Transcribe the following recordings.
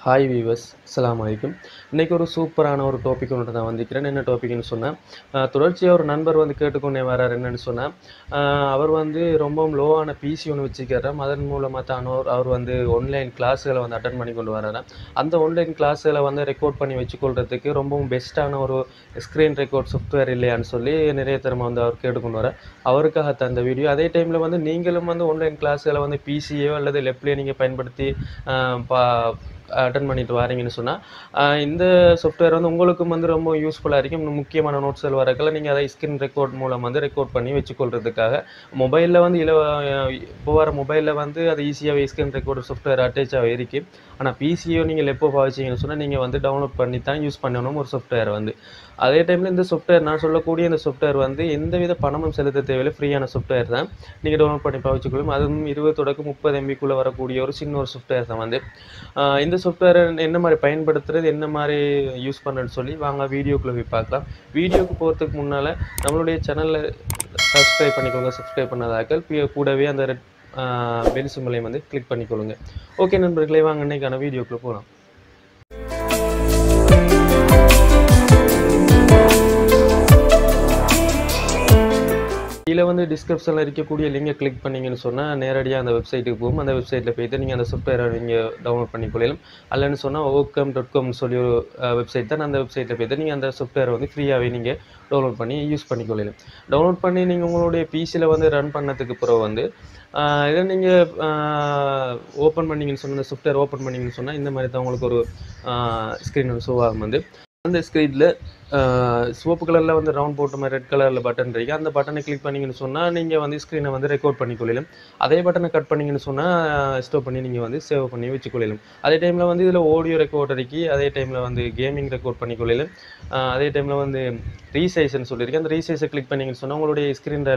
Hi viewers, அஸ்ஸலாமு அலைக்கும். இன்றைக்கி ஒரு சூப்பரான ஒரு டாபிக் ஒன்று நான் வந்திருக்கிறேன். என்ன டாபிக்னு சொன்னால், தொடர்ச்சியாக ஒரு நண்பர் வந்து கேட்டுக்கொண்டே வரார். என்னென்னு சொன்னால், அவர் வந்து ரொம்பவும் லோவான பிசி ஒன்று வச்சுக்கிறாராம். அதன் மூலமாக தான் அவர் வந்து ஆன்லைன் கிளாஸுகளை வந்து அட்டன் பண்ணி கொண்டு வராராம். அந்த ஆன்லைன் கிளாஸுகளை வந்து ரெக்கார்ட் பண்ணி வச்சுக்கொள்கிறதுக்கு ரொம்பவும் பெஸ்ட்டான ஒரு ஸ்க்ரீன் ரெக்கார்ட் சாஃப்ட்வேர் இல்லையான்னு சொல்லி நிறைய தரமாக வந்து அவர் கேட்டுக்கொண்டு வரார். அவருக்காக தந்த வீடியோ. அதே டைமில் வந்து நீங்களும் வந்து ஆன்லைன் கிளாஸுகளை வந்து பிசியோ அல்லது லேப்லேயோ நீங்கள் பயன்படுத்தி அட்டன் பண்ணிட்டு வாரீங்கன்னு சொன்னால், இந்த சாஃப்ட்வேர் வந்து உங்களுக்கும் வந்து ரொம்ப யூஸ்ஃபுல்லாக இருக்கும். முக்கியமான நோட்ஸ்கள் வரக்கெல்லாம் நீங்கள் அதை ஸ்க்ரீன் ரெக்கார்ட் மூலம் வந்து ரெக்கார்ட் பண்ணி வச்சுக்கொள்கிறதுக்காக. மொபைலில் வந்து இப்போ வர மொபைலில் வந்து அது ஈஸியாகவே ஸ்க்ரீன் ரெக்கார்டு சாஃப்ட்வேர் அட்டாச்சாக இருக்குது. ஆனால் பிசியோ நீங்கள் எப்போ பாவிச்சிங்கன்னு சொன்னால் நீங்கள் வந்து டவுன்லோட் பண்ணி தான் யூஸ் பண்ணணும் ஒரு சாஃப்ட்வேர் வந்து. அதே டைமில் இந்த சாஃப்ட்வேர் நான் சொல்லக்கூடிய இந்த சாஃப்ட்வேர் வந்து எந்தவித பணமும் செலுத்த தேவையில்லை, ஃப்ரீயான சாஃப்ட்வேர் தான். நீங்கள் டவுன்லோட் பண்ணி பாவிச்சுக்கொள்ளும். அதுவும் 20 தொடக்கம் 30 MBக்குள்ளே வரக்கூடிய ஒரு சின்ன ஒரு சாஃப்ட்வேர் தான் வந்து. இந்த சாஃப்ட்வேர் என்ன மாதிரி பயன்படுத்துறது, என்ன மாதிரி யூஸ் பண்ணுறதுன்னு சொல்லி வாங்க வீடியோக்குள்ளே போய் பார்க்கலாம். வீடியோக்கு போகிறதுக்கு முன்னால் நம்மளுடைய சேனலில் சப்ஸ்கிரைப் பண்ணிக்கோங்க. சப்ஸ்கிரைப் பண்ணதாக்கள் கூடவே அந்த ரெட் பெல் சிம்பலையும் வந்து கிளிக் பண்ணிக்கொள்ளுங்க. ஓகே நண்பர்களே, வாங்க இன்னைக்கான வீடியோக்குள்ளே போகலாம். கீழே வந்து டிஸ்கிரிப்ஷனில் இருக்கக்கூடிய லிங்கை கிளிக் பண்ணிங்கன்னு சொன்னால் நேரடியாக அந்த வெப்சைட்டுக்கு போகும். அந்த வெப்சைட்டில் போய்ட்டு நீங்கள் அந்த சாஃப்ட்வேரை நீங்கள் டவுன்லோட் பண்ணிக்கொள்ளலாம். அல்லன்னு சொன்னால் ocam.com சொல்லி ஒரு வெப்சைட் தான். அந்த வெப்சைட்டில் போய்ட்டு நீங்கள் அந்த சாஃப்ட்வேரை வந்து ஃப்ரீயாகவே நீங்கள் டவுன்லோட் பண்ணி யூஸ் பண்ணிக்கொள்ளலாம். டவுன்லோட் பண்ணி நீங்கள் உங்களுடைய பிசியில் வந்து ரன் பண்ணதுக்கு பிறகு வந்து இதை நீங்கள் ஓப்பன் பண்ணிங்கன்னு சொன்னால், இந்த சாஃப்ட்வேர் ஓப்பன் பண்ணிங்கன்னு சொன்னால் இந்த மாதிரி தான் உங்களுக்கு ஒரு ஸ்க்ரீன் ஷோ ஆகும். வந்து அந்த ஸ்க்ரீனில் சிவப்பு கலரில் வந்து ரவுண்ட் போட்ட மாதிரி ரெட் கலரில் பட்டன் இருக்குது. அந்த பட்டனை கிளிக் பண்ணிங்கன்னு சொன்னால் நீங்கள் வந்து ஸ்க்ரீனை வந்து ரெக்கார்ட் பண்ணிக்கொள்ளலாம். அதே பட்டனை கட் பண்ணிங்கன்னு சொன்னால் ஸ்டாப் பண்ணி நீங்கள் வந்து சேவ் பண்ணி வச்சுக்கொள்ளலாம். அதே டைமில் வந்து இதில் ஆடியோ ரெக்கார்ட் இருக்குது. அதே டைமில் வந்து கேமிங் ரெக்கார்ட் பண்ணிக்கொள்ளலாம். அதே டைமில் வந்து ரீசைஸ்ன்னு சொல்லியிருக்கேன். அந்த ரீசைஸை கிளிக் பண்ணிங்கன்னு சொன்னால் உங்களுடைய ஸ்க்ரீன்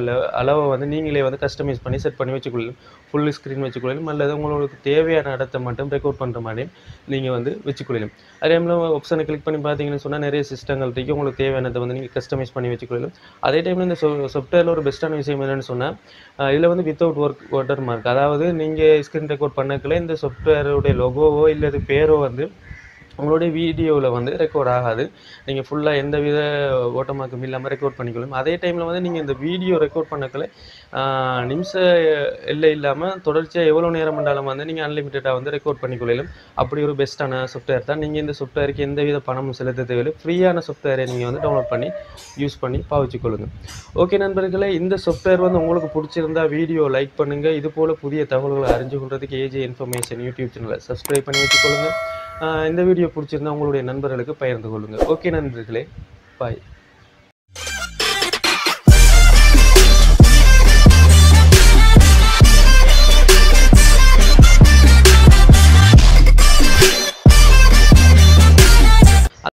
அளவை வந்து நீங்களே வந்து கஸ்டமைஸ் பண்ணி செட் பண்ணி வச்சுக்கொள்ளலாம். Full screen வச்சுக்கொள்ளலாம். அல்லது உங்களுக்கு தேவையான இடத்த மட்டும் ரெக்கார்ட் பண்ணுற மாதிரி நீங்கள் வந்து வச்சுக்கொள்ளலாம். அதே டைமில் ஆப்ஷனை கிளிக் பண்ணி பார்த்தீங்கன்னு சொன்னால் நிறைய சிஸ்டங்கள் இருக்குது. உங்களுக்கு தேவையானதை வந்து நீங்கள் கஸ்டமைஸ் பண்ணி வச்சுக்கொள்ளலாம். அதே டைமில் இந்த சாஃப்ட்வேரில் ஒரு பெஸ்ட்டான விஷயம் என்னென்னு சொன்னால், இதில் வந்து வித்தவுட் வாட்டர் மார்க், அதாவது நீங்கள் ஸ்க்ரீன் ரெக்கார்ட் பண்ணக்குள்ள இந்த சாஃப்ட்வேருடைய லோகோவோ இல்லை பேரோ வந்து உங்களுடைய வீடியோவில் வந்து ரெக்கார்ட் ஆகாது. நீங்கள் ஃபுல்லாக எந்த வித ஓட்டமாக்கம் இல்லாமல் ரெக்கார்ட் பண்ணிக்கொள்ளும். அதே டைமில் வந்து நீங்கள் இந்த வீடியோ ரெக்கார்ட் பண்ணக்குள்ள நிமிஷம் எல்லை இல்லாமல் தொடர்ச்சியாக எவ்வளோ நேரம் பண்ணாலும் வந்து நீங்கள் அன்லிமிட்டடாக வந்து ரெக்கார்ட் பண்ணிக்கொள்ளலாம். அப்படி ஒரு பெஸ்ட்டான சாஃப்ட்வேர் தான். நீங்கள் இந்த சாஃப்ட்வேருக்கு எந்த வித பணமும் செலுத்த தேவையில்லை. ஃப்ரீயான சாஃப்ட்வேரை நீங்கள் வந்து டவுன்லோட் பண்ணி யூஸ் பண்ணி பாவிச்சுக்கொள்ளுங்க. ஓகே நண்பர்களே, இந்த சாஃப்ட்வேர் வந்து உங்களுக்கு பிடிச்சிருந்தா வீடியோ லைக் பண்ணுங்கள். இது போல் புதிய தகவல்களை அறிஞ்சு கொள்றதுக்கு ஏஜே இன்ஃபர்மேஷன் யூடியூப் சேனலை சப்ஸ்கிரைப் பண்ணி வச்சுக்கொள்ளுங்கள். இந்த வீடியோ பிடிச்சிருந்தா உங்களுடைய நண்பர்களுக்கு பகிர்ந்து கொள்ளுங்கள். ஓகே நண்பர்களே, பாய்.